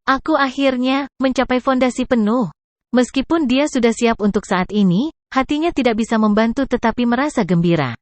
Aku akhirnya mencapai fondasi penuh. Meskipun dia sudah siap untuk saat ini, hatinya tidak bisa membantu tetapi merasa gembira.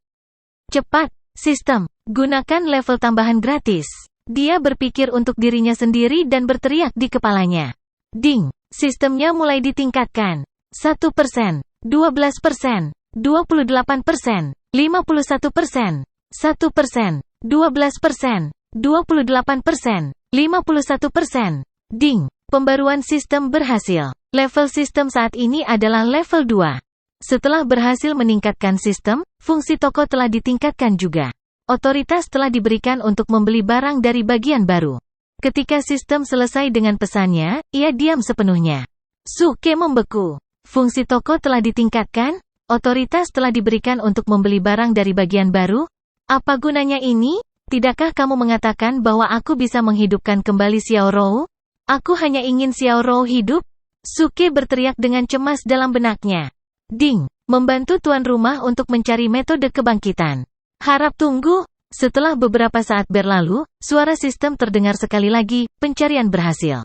Cepat, sistem. Gunakan level tambahan gratis. Dia berpikir untuk dirinya sendiri dan berteriak di kepalanya. Ding! Sistemnya mulai ditingkatkan. 1%, 12%, 28%, 51%, 1%, 12%, 28%, 51%. Ding! Pembaruan sistem berhasil. Level sistem saat ini adalah level 2. Setelah berhasil meningkatkan sistem, fungsi toko telah ditingkatkan juga. Otoritas telah diberikan untuk membeli barang dari bagian baru. Ketika sistem selesai dengan pesannya, ia diam sepenuhnya. Suke membeku. Fungsi toko telah ditingkatkan, otoritas telah diberikan untuk membeli barang dari bagian baru. Apa gunanya ini? Tidakkah kamu mengatakan bahwa aku bisa menghidupkan kembali Xiao Rou? Aku hanya ingin Xiao Rou hidup. Suke berteriak dengan cemas dalam benaknya. Ding! Membantu tuan rumah untuk mencari metode kebangkitan. Harap tunggu. Setelah beberapa saat berlalu, suara sistem terdengar sekali lagi, pencarian berhasil.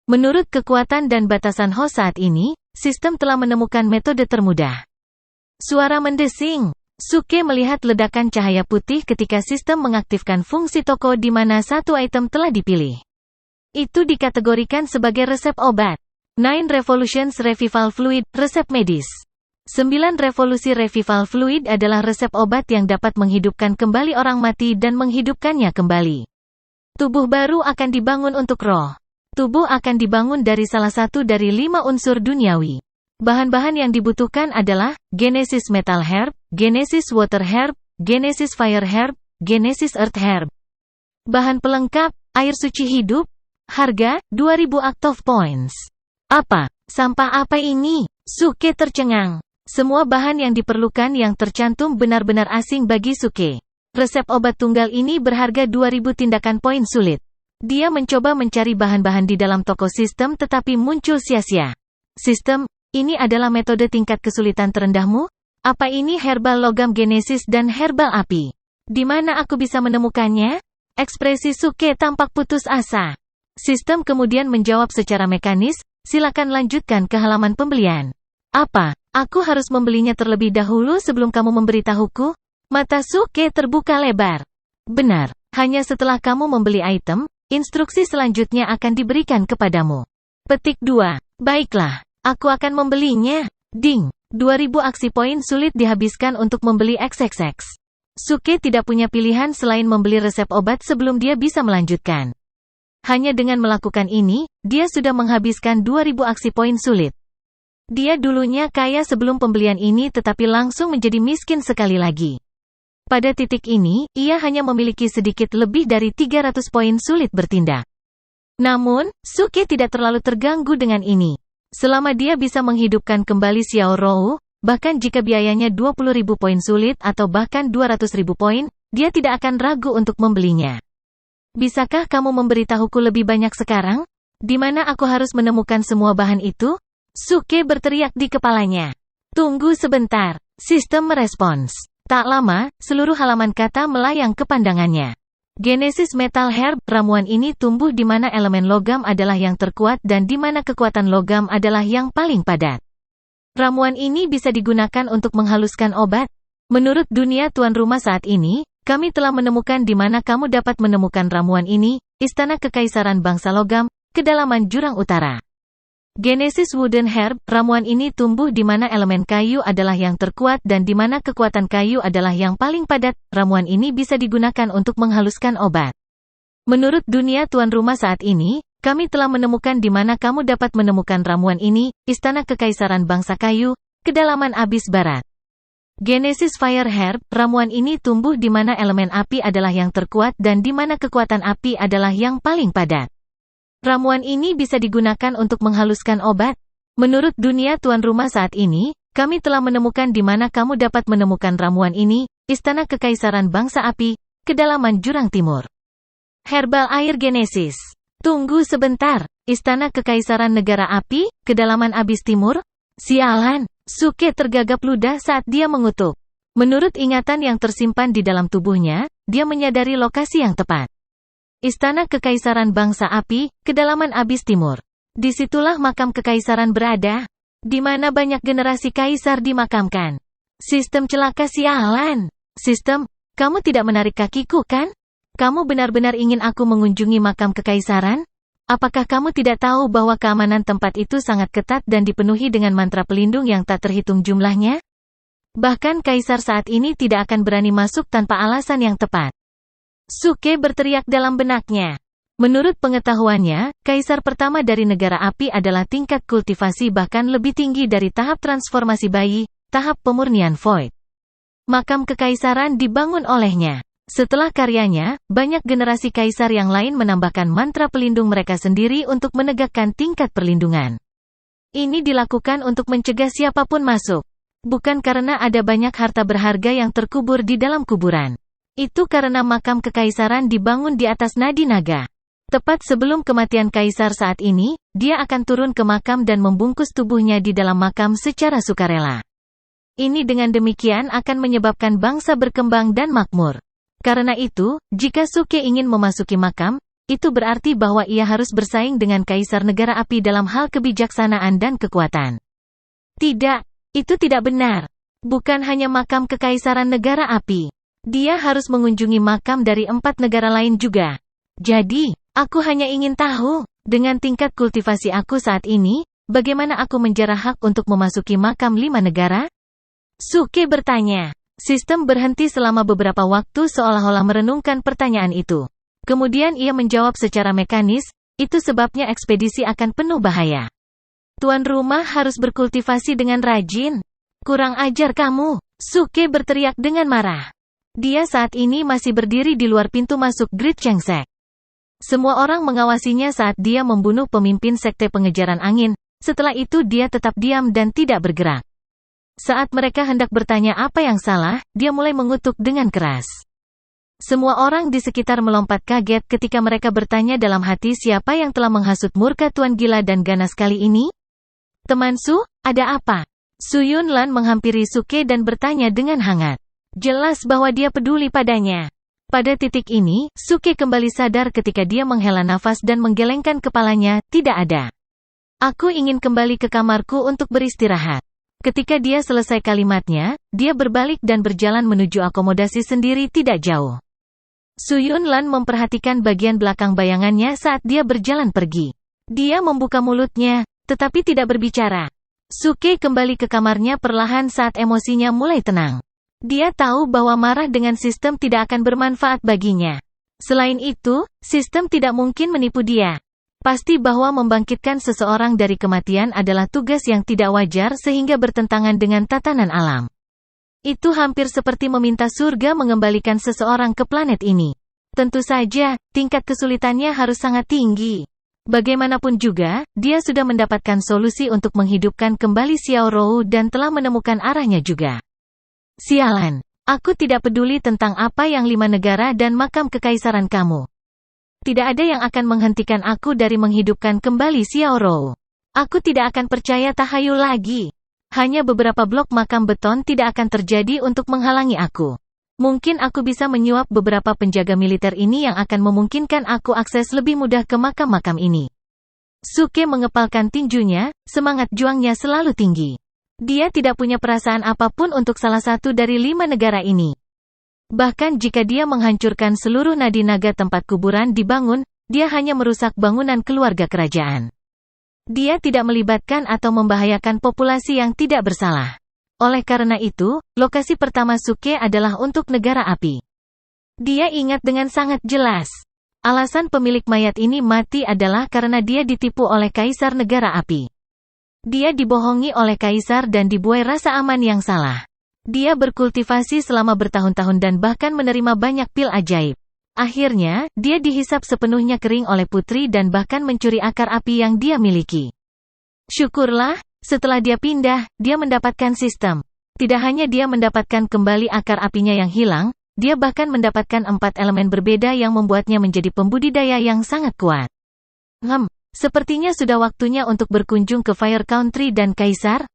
Menurut kekuatan dan batasan host saat ini, sistem telah menemukan metode termudah. Suara mendesing. Suke melihat ledakan cahaya putih ketika sistem mengaktifkan fungsi toko di mana satu item telah dipilih. Itu dikategorikan sebagai resep obat. 9 Revolutions Revival Fluid, resep medis. 9 revolusi revival fluid adalah resep obat yang dapat menghidupkan kembali orang mati dan menghidupkannya kembali. Tubuh baru akan dibangun untuk roh. Tubuh akan dibangun dari salah satu dari 5 unsur duniawi. Bahan-bahan yang dibutuhkan adalah Genesis Metal Herb, Genesis Water Herb, Genesis Fire Herb, Genesis Earth Herb. Bahan pelengkap, air suci hidup. Harga, 2000 Active Points. Apa? Sampah apa ini? Suke tercengang. Semua bahan yang diperlukan yang tercantum benar-benar asing bagi Suke. Resep obat tunggal ini berharga 2000 tindakan poin sulit. Dia mencoba mencari bahan-bahan di dalam toko sistem tetapi muncul sia-sia. Sistem, ini adalah metode tingkat kesulitan terendahmu? Apa ini herbal logam genesis dan herbal api? Di mana aku bisa menemukannya? Ekspresi Suke tampak putus asa. Sistem kemudian menjawab secara mekanis, silakan lanjutkan ke halaman pembelian. Apa? Aku harus membelinya terlebih dahulu sebelum kamu memberitahuku? Mata Suke terbuka lebar. Benar, hanya setelah kamu membeli item, instruksi selanjutnya akan diberikan kepadamu. Petik 2. Baiklah, aku akan membelinya. Ding, 2000 aksi poin sulit dihabiskan untuk membeli XXX. Suke tidak punya pilihan selain membeli resep obat sebelum dia bisa melanjutkan. Hanya dengan melakukan ini, dia sudah menghabiskan 2000 aksi poin sulit. Dia dulunya kaya sebelum pembelian ini tetapi langsung menjadi miskin sekali lagi. Pada titik ini, ia hanya memiliki sedikit lebih dari 300 poin sulit bertindak. Namun, Suke tidak terlalu terganggu dengan ini. Selama dia bisa menghidupkan kembali Xiao Rou, bahkan jika biayanya 20.000 poin sulit atau bahkan 200.000 poin, dia tidak akan ragu untuk membelinya. Bisakah kamu memberitahuku lebih banyak sekarang? Di mana aku harus menemukan semua bahan itu? Suke berteriak di kepalanya. Tunggu sebentar. Sistem merespons. Tak lama, seluruh halaman kata melayang ke pandangannya. Genesis Metal Herb, ramuan ini tumbuh di mana elemen logam adalah yang terkuat dan di mana kekuatan logam adalah yang paling padat. Ramuan ini bisa digunakan untuk menghaluskan obat. Menurut dunia tuan rumah saat ini, kami telah menemukan di mana kamu dapat menemukan ramuan ini, Istana Kekaisaran Bangsa Logam, kedalaman jurang utara. Genesis Wooden Herb, ramuan ini tumbuh di mana elemen kayu adalah yang terkuat dan di mana kekuatan kayu adalah yang paling padat. Ramuan ini bisa digunakan untuk menghaluskan obat. Menurut dunia tuan rumah saat ini, kami telah menemukan di mana kamu dapat menemukan ramuan ini, Istana Kekaisaran Bangsa Kayu, kedalaman Abis Barat. Genesis Fire Herb, ramuan ini tumbuh di mana elemen api adalah yang terkuat dan di mana kekuatan api adalah yang paling padat. Ramuan ini bisa digunakan untuk menghaluskan obat. Menurut dunia tuan rumah saat ini, kami telah menemukan di mana kamu dapat menemukan ramuan ini, Istana Kekaisaran Bangsa Api, kedalaman jurang timur. Herbal Air Genesis. Tunggu sebentar, Istana Kekaisaran Negara Api, kedalaman Abis Timur? Sialan, Suke tergagap ludah saat dia mengutuk. Menurut ingatan yang tersimpan di dalam tubuhnya, dia menyadari lokasi yang tepat. Istana Kekaisaran Bangsa Api, kedalaman Abis Timur. Disitulah makam kekaisaran berada, di mana banyak generasi kaisar dimakamkan. Sistem celaka sialan. Sistem, kamu tidak menarik kakiku kan? Kamu benar-benar ingin aku mengunjungi makam kekaisaran? Apakah kamu tidak tahu bahwa keamanan tempat itu sangat ketat dan dipenuhi dengan mantra pelindung yang tak terhitung jumlahnya? Bahkan kaisar saat ini tidak akan berani masuk tanpa alasan yang tepat. Suke berteriak dalam benaknya. Menurut pengetahuannya, kaisar pertama dari negara api adalah tingkat kultivasi bahkan lebih tinggi dari tahap transformasi bayi, tahap pemurnian void. Makam kekaisaran dibangun olehnya. Setelah karyanya, banyak generasi kaisar yang lain menambahkan mantra pelindung mereka sendiri untuk menegakkan tingkat perlindungan. Ini dilakukan untuk mencegah siapapun masuk. Bukan karena ada banyak harta berharga yang terkubur di dalam kuburan. Itu karena makam kekaisaran dibangun di atas nadi naga. Tepat sebelum kematian kaisar saat ini, dia akan turun ke makam dan membungkus tubuhnya di dalam makam secara sukarela. Ini dengan demikian akan menyebabkan bangsa berkembang dan makmur. Karena itu, jika Suke ingin memasuki makam, itu berarti bahwa ia harus bersaing dengan kaisar negara api dalam hal kebijaksanaan dan kekuatan. Tidak, itu tidak benar. Bukan hanya makam kekaisaran negara api. Dia harus mengunjungi makam dari 4 negara lain juga. Jadi, aku hanya ingin tahu, dengan tingkat kultivasi aku saat ini, bagaimana aku menjarah hak untuk memasuki makam 5 negara? Suke bertanya. Sistem berhenti selama beberapa waktu seolah-olah merenungkan pertanyaan itu. Kemudian ia menjawab secara mekanis, itu sebabnya ekspedisi akan penuh bahaya. Tuan rumah harus berkultivasi dengan rajin. Kurang ajar kamu, Suke berteriak dengan marah. Dia saat ini masih berdiri di luar pintu masuk Great Chengsek. Semua orang mengawasinya saat dia membunuh pemimpin sekte pengejaran angin, setelah itu dia tetap diam dan tidak bergerak. Saat mereka hendak bertanya apa yang salah, dia mulai mengutuk dengan keras. Semua orang di sekitar melompat kaget ketika mereka bertanya dalam hati siapa yang telah menghasut murka tuan gila dan ganas kali ini? Teman Su, ada apa? Su Yunlan menghampiri Suke dan bertanya dengan hangat. Jelas bahwa dia peduli padanya. Pada titik ini, Suke kembali sadar ketika dia menghela nafas dan menggelengkan kepalanya, tidak ada. Aku ingin kembali ke kamarku untuk beristirahat. Ketika dia selesai kalimatnya, dia berbalik dan berjalan menuju akomodasi sendiri tidak jauh. Su Yunlan memperhatikan bagian belakang bayangannya saat dia berjalan pergi. Dia membuka mulutnya, tetapi tidak berbicara. Suke kembali ke kamarnya perlahan saat emosinya mulai tenang. Dia tahu bahwa marah dengan sistem tidak akan bermanfaat baginya. Selain itu, sistem tidak mungkin menipu dia. Pasti bahwa membangkitkan seseorang dari kematian adalah tugas yang tidak wajar sehingga bertentangan dengan tatanan alam. Itu hampir seperti meminta surga mengembalikan seseorang ke planet ini. Tentu saja, tingkat kesulitannya harus sangat tinggi. Bagaimanapun juga, dia sudah mendapatkan solusi untuk menghidupkan kembali Xiao Rou dan telah menemukan arahnya juga. Sialan, aku tidak peduli tentang apa yang 5 negara dan makam kekaisaran kamu. Tidak ada yang akan menghentikan aku dari menghidupkan kembali Xiao Rou. Aku tidak akan percaya tahayul lagi. Hanya beberapa blok makam beton tidak akan terjadi untuk menghalangi aku. Mungkin aku bisa menyuap beberapa penjaga militer ini yang akan memungkinkan aku akses lebih mudah ke makam-makam ini. Suke mengepalkan tinjunya, semangat juangnya selalu tinggi. Dia tidak punya perasaan apapun untuk salah satu dari 5 negara ini. Bahkan jika dia menghancurkan seluruh nadi naga tempat kuburan dibangun, dia hanya merusak bangunan keluarga kerajaan. Dia tidak melibatkan atau membahayakan populasi yang tidak bersalah. Oleh karena itu, lokasi pertama Suke adalah untuk negara api. Dia ingat dengan sangat jelas. Alasan pemilik mayat ini mati adalah karena dia ditipu oleh kaisar negara api. Dia dibohongi oleh kaisar dan dibuai rasa aman yang salah. Dia berkultivasi selama bertahun-tahun dan bahkan menerima banyak pil ajaib. Akhirnya, dia dihisap sepenuhnya kering oleh putri dan bahkan mencuri akar api yang dia miliki. Syukurlah, setelah dia pindah, dia mendapatkan sistem. Tidak hanya dia mendapatkan kembali akar apinya yang hilang, dia bahkan mendapatkan 4 elemen berbeda yang membuatnya menjadi pembudidaya yang sangat kuat. Sepertinya sudah waktunya untuk berkunjung ke Fire Country dan Kaisar.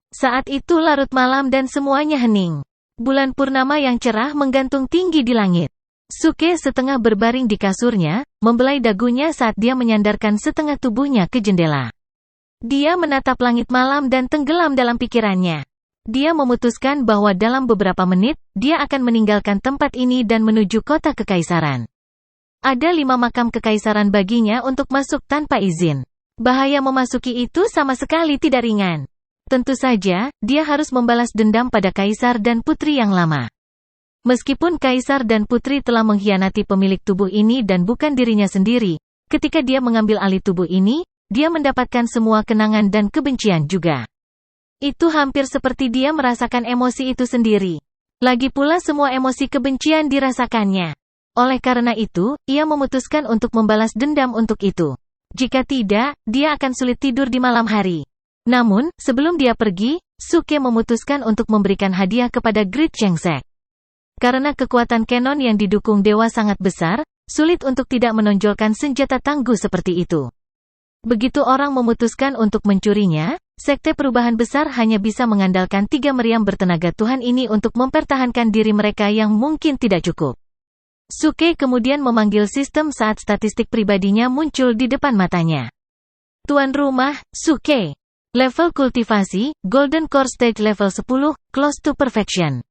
Saat itu larut malam dan semuanya hening. Bulan purnama yang cerah menggantung tinggi di langit. Suke setengah berbaring di kasurnya, membelai dagunya saat dia menyandarkan setengah tubuhnya ke jendela. Dia menatap langit malam dan tenggelam dalam pikirannya. Dia memutuskan bahwa dalam beberapa menit, dia akan meninggalkan tempat ini dan menuju kota kekaisaran. Ada 5 makam kekaisaran baginya untuk masuk tanpa izin. Bahaya memasuki itu sama sekali tidak ringan. Tentu saja, dia harus membalas dendam pada kaisar dan putri yang lama. Meskipun kaisar dan putri telah mengkhianati pemilik tubuh ini dan bukan dirinya sendiri, ketika dia mengambil alih tubuh ini, dia mendapatkan semua kenangan dan kebencian juga. Itu hampir seperti dia merasakan emosi itu sendiri. Lagi pula semua emosi kebencian dirasakannya. Oleh karena itu, ia memutuskan untuk membalas dendam untuk itu. Jika tidak, dia akan sulit tidur di malam hari. Namun, sebelum dia pergi, Suke memutuskan untuk memberikan hadiah kepada Grid Chengsek. Karena kekuatan Kenon yang didukung dewa sangat besar, sulit untuk tidak menonjolkan senjata tangguh seperti itu. Begitu orang memutuskan untuk mencurinya, Sekte Perubahan Besar hanya bisa mengandalkan 3 meriam bertenaga Tuhan ini untuk mempertahankan diri mereka yang mungkin tidak cukup. Suke kemudian memanggil sistem saat statistik pribadinya muncul di depan matanya. Tuan rumah, Suke. Level kultivasi, Golden Core Stage level 10, Close to Perfection.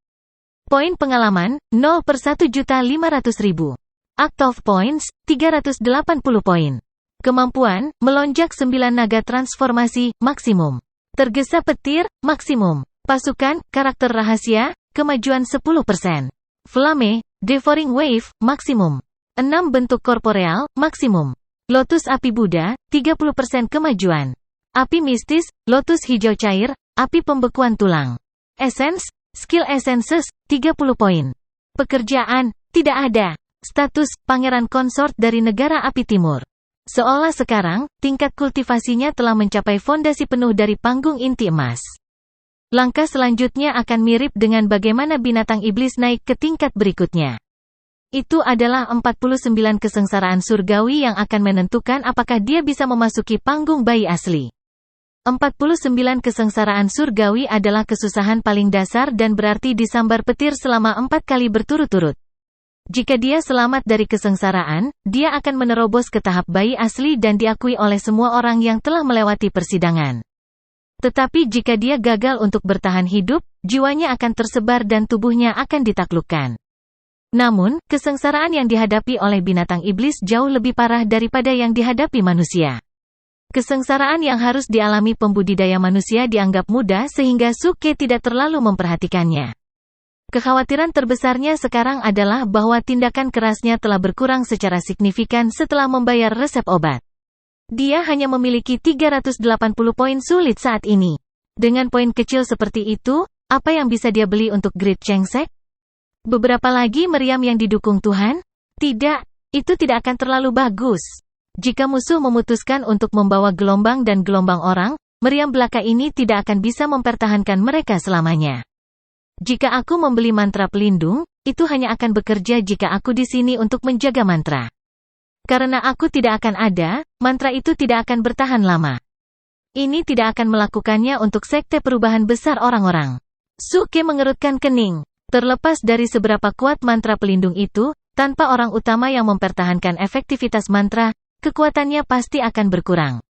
Poin pengalaman, 0/1.500.000. Act of Points, 380 poin. Kemampuan, melonjak 9 naga transformasi, maksimum. Tergesa petir, maksimum. Pasukan, karakter rahasia, kemajuan 10%. Flame, Devouring Wave, maksimum. 6 bentuk korporeal, maksimum. Lotus Api Buddha, 30% kemajuan. Api Mistis, Lotus Hijau Cair, Api Pembekuan Tulang. Essence, Skill Essences, 30 poin. Pekerjaan, tidak ada. Status, Pangeran Konsort dari negara Api Timur. Seolah sekarang, tingkat kultivasinya telah mencapai fondasi penuh dari panggung inti emas. Langkah selanjutnya akan mirip dengan bagaimana binatang iblis naik ke tingkat berikutnya. Itu adalah 49 kesengsaraan surgawi yang akan menentukan apakah dia bisa memasuki panggung bayi asli. 49 kesengsaraan surgawi adalah kesusahan paling dasar dan berarti disambar petir selama 4 kali berturut-turut. Jika dia selamat dari kesengsaraan, dia akan menerobos ke tahap bayi asli dan diakui oleh semua orang yang telah melewati persidangan. Tetapi jika dia gagal untuk bertahan hidup, jiwanya akan tersebar dan tubuhnya akan ditaklukkan. Namun, kesengsaraan yang dihadapi oleh binatang iblis jauh lebih parah daripada yang dihadapi manusia. Kesengsaraan yang harus dialami pembudidaya manusia dianggap mudah sehingga Suke tidak terlalu memperhatikannya. Kekhawatiran terbesarnya sekarang adalah bahwa tindakan kerasnya telah berkurang secara signifikan setelah membayar resep obat. Dia hanya memiliki 380 poin sulit saat ini. Dengan poin kecil seperti itu, apa yang bisa dia beli untuk Grid Chengsek? Beberapa lagi meriam yang didukung Tuhan? Tidak, itu tidak akan terlalu bagus. Jika musuh memutuskan untuk membawa gelombang dan gelombang orang, meriam belaka ini tidak akan bisa mempertahankan mereka selamanya. Jika aku membeli mantra pelindung, itu hanya akan bekerja jika aku di sini untuk menjaga mantra. Karena aku tidak akan ada, mantra itu tidak akan bertahan lama. Ini tidak akan melakukannya untuk Sekte Perubahan Besar orang-orang. Suke mengerutkan kening. Terlepas dari seberapa kuat mantra pelindung itu, tanpa orang utama yang mempertahankan efektivitas mantra, kekuatannya pasti akan berkurang.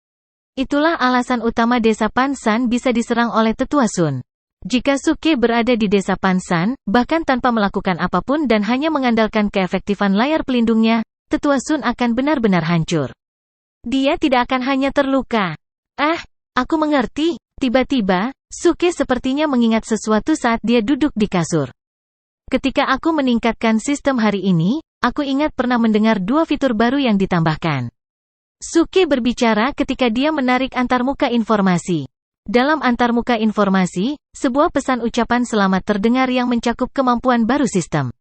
Itulah alasan utama desa Pansan bisa diserang oleh Tetua Sun. Jika Suke berada di desa Pansan, bahkan tanpa melakukan apapun dan hanya mengandalkan keefektifan layar pelindungnya, Tetua Sun akan benar-benar hancur. Dia tidak akan hanya terluka. Aku mengerti. Tiba-tiba, Suke sepertinya mengingat sesuatu saat dia duduk di kasur. Ketika aku meningkatkan sistem hari ini, aku ingat pernah mendengar 2 fitur baru yang ditambahkan. Suke berbicara ketika dia menarik antarmuka informasi. Dalam antarmuka informasi, sebuah pesan ucapan selamat terdengar yang mencakup kemampuan baru sistem.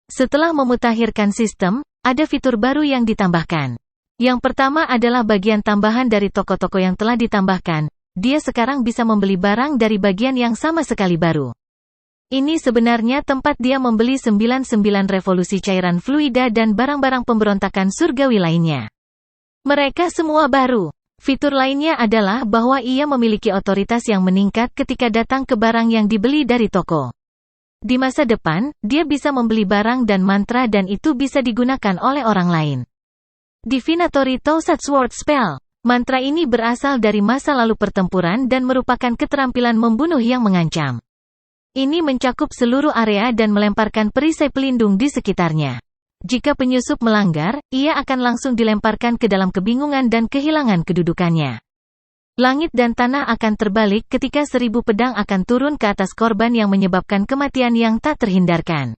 Setelah memutakhirkan sistem, ada fitur baru yang ditambahkan. Yang pertama adalah bagian tambahan dari toko-toko yang telah ditambahkan. Dia sekarang bisa membeli barang dari bagian yang sama sekali baru. Ini sebenarnya tempat dia membeli 99 revolusi cairan fluida dan barang-barang pemberontakan surgawi lainnya. Mereka semua baru. Fitur lainnya adalah bahwa ia memiliki otoritas yang meningkat ketika datang ke barang yang dibeli dari toko. Di masa depan, dia bisa membeli barang dan mantra dan itu bisa digunakan oleh orang lain. Divinatory Tousatz Word Spell. Mantra ini berasal dari masa lalu pertempuran dan merupakan keterampilan membunuh yang mengancam. Ini mencakup seluruh area dan melemparkan perisai pelindung di sekitarnya. Jika penyusup melanggar, ia akan langsung dilemparkan ke dalam kebingungan dan kehilangan kedudukannya. Langit dan tanah akan terbalik ketika 1000 pedang akan turun ke atas korban yang menyebabkan kematian yang tak terhindarkan.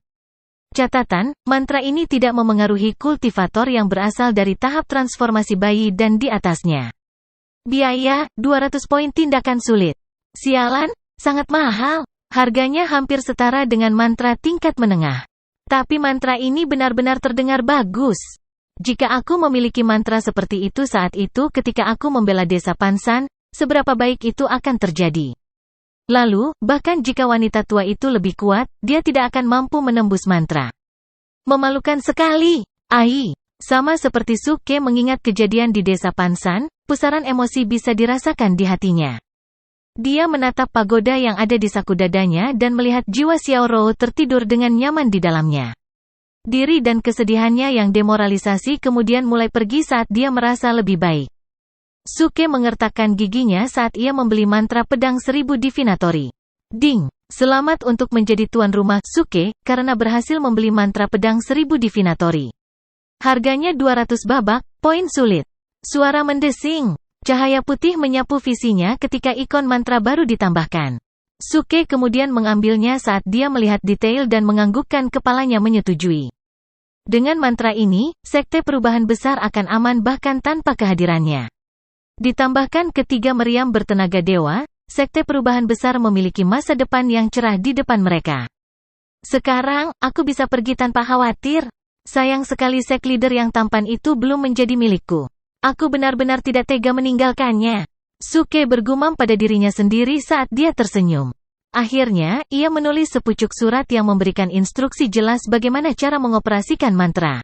Catatan, mantra ini tidak memengaruhi kultivator yang berasal dari tahap transformasi bayi dan di atasnya. Biaya, 200 poin tindakan sulit. Sialan, sangat mahal. Harganya hampir setara dengan mantra tingkat menengah. Tapi mantra ini benar-benar terdengar bagus. Jika aku memiliki mantra seperti itu saat itu ketika aku membela desa Pansan, seberapa baik itu akan terjadi. Lalu, bahkan jika wanita tua itu lebih kuat, dia tidak akan mampu menembus mantra. Memalukan sekali. Ai. Sama seperti Suke mengingat kejadian di desa Pansan, pusaran emosi bisa dirasakan di hatinya. Dia menatap pagoda yang ada di saku dadanya dan melihat jiwa Xiao Rou tertidur dengan nyaman di dalamnya. Diri dan kesedihannya yang demoralisasi kemudian mulai pergi saat dia merasa lebih baik. Suke mengertakkan giginya saat ia membeli mantra pedang 1000 divinatory. Ding! Selamat untuk menjadi tuan rumah, Suke, karena berhasil membeli mantra pedang 1000 divinatory. Harganya 200 babak, poin sulit. Suara mendesing. Cahaya putih menyapu visinya ketika ikon mantra baru ditambahkan. Suke kemudian mengambilnya saat dia melihat detail dan menganggukkan kepalanya menyetujui. Dengan mantra ini, sekte perubahan besar akan aman bahkan tanpa kehadirannya. Ditambahkan ketiga meriam bertenaga dewa, sekte perubahan besar memiliki masa depan yang cerah di depan mereka. Sekarang, aku bisa pergi tanpa khawatir. Sayang sekali sek leader yang tampan itu belum menjadi milikku. Aku benar-benar tidak tega meninggalkannya. Suke bergumam pada dirinya sendiri saat dia tersenyum. Akhirnya, ia menulis sepucuk surat yang memberikan instruksi jelas bagaimana cara mengoperasikan mantra.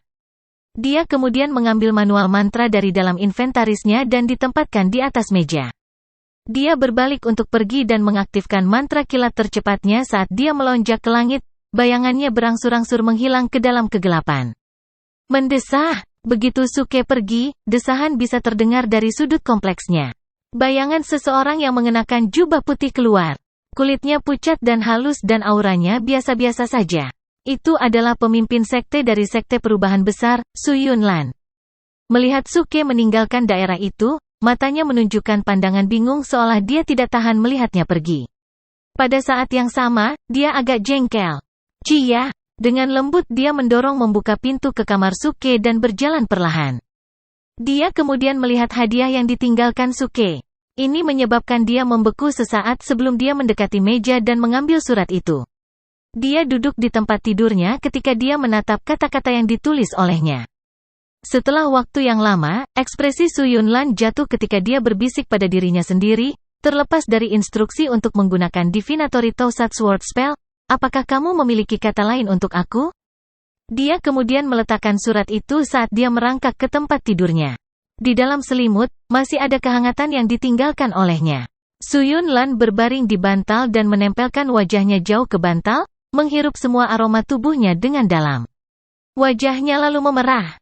Dia kemudian mengambil manual mantra dari dalam inventarisnya dan ditempatkan di atas meja. Dia berbalik untuk pergi dan mengaktifkan mantra kilat tercepatnya saat dia melonjak ke langit, bayangannya berangsur-angsur menghilang ke dalam kegelapan. Mendesah, begitu Suke pergi, desahan bisa terdengar dari sudut kompleksnya. Bayangan seseorang yang mengenakan jubah putih keluar. Kulitnya pucat dan halus dan auranya biasa-biasa saja. Itu adalah pemimpin sekte dari sekte perubahan besar, Su Yunlan. Melihat Suke meninggalkan daerah itu, matanya menunjukkan pandangan bingung seolah dia tidak tahan melihatnya pergi. Pada saat yang sama, dia agak jengkel. Cia, dengan lembut dia mendorong membuka pintu ke kamar Suke dan berjalan perlahan. Dia kemudian melihat hadiah yang ditinggalkan Suke. Ini menyebabkan dia membeku sesaat sebelum dia mendekati meja dan mengambil surat itu. Dia duduk di tempat tidurnya ketika dia menatap kata-kata yang ditulis olehnya. Setelah waktu yang lama, ekspresi Su Yunlan jatuh ketika dia berbisik pada dirinya sendiri, terlepas dari instruksi untuk menggunakan Divinatory Tousatz Word Spell, apakah kamu memiliki kata lain untuk aku? Dia kemudian meletakkan surat itu saat dia merangkak ke tempat tidurnya. Di dalam selimut, masih ada kehangatan yang ditinggalkan olehnya. Su Yunlan berbaring di bantal dan menempelkan wajahnya jauh ke bantal, menghirup semua aroma tubuhnya dengan dalam. Wajahnya lalu memerah.